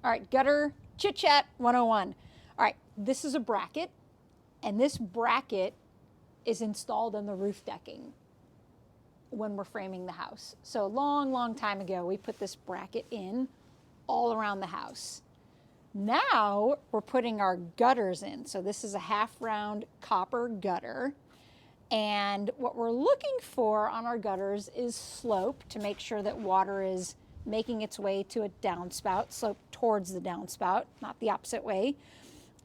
All right, gutter chit-chat 101. All right, this is a bracket, and this bracket is installed on the roof decking when we're framing the house. So a long, long time ago, we put this bracket in all around the house. Now we're putting our gutters in. So this is a half round copper gutter. And what we're looking for on our gutters is slope to make sure that water is making its way to a downspout, slope towards the downspout, not the opposite way.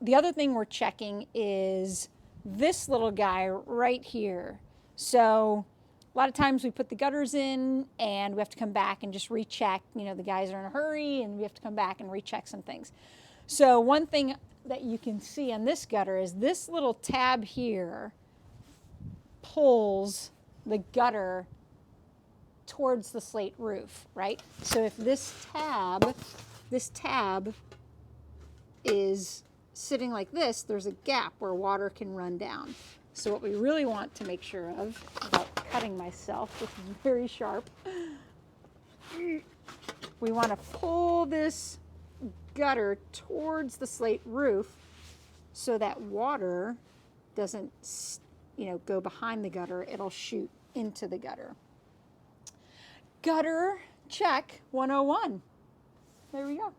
The other thing we're checking is this little guy right here. So a lot of times we put the gutters in and we have to come back and just recheck. You know, the guys are in a hurry and we have to come back and recheck some things. So one thing that you can see on this gutter is this little tab here pulls the gutter towards the slate roof, right? So if this tab is sitting like this, there's a gap where water can run down. So what we really want to make sure of, without cutting myself, this is very sharp, we want to pull this gutter towards the slate roof so that water doesn't, go behind the gutter. It'll shoot into the gutter. Gutter check 101. There we go.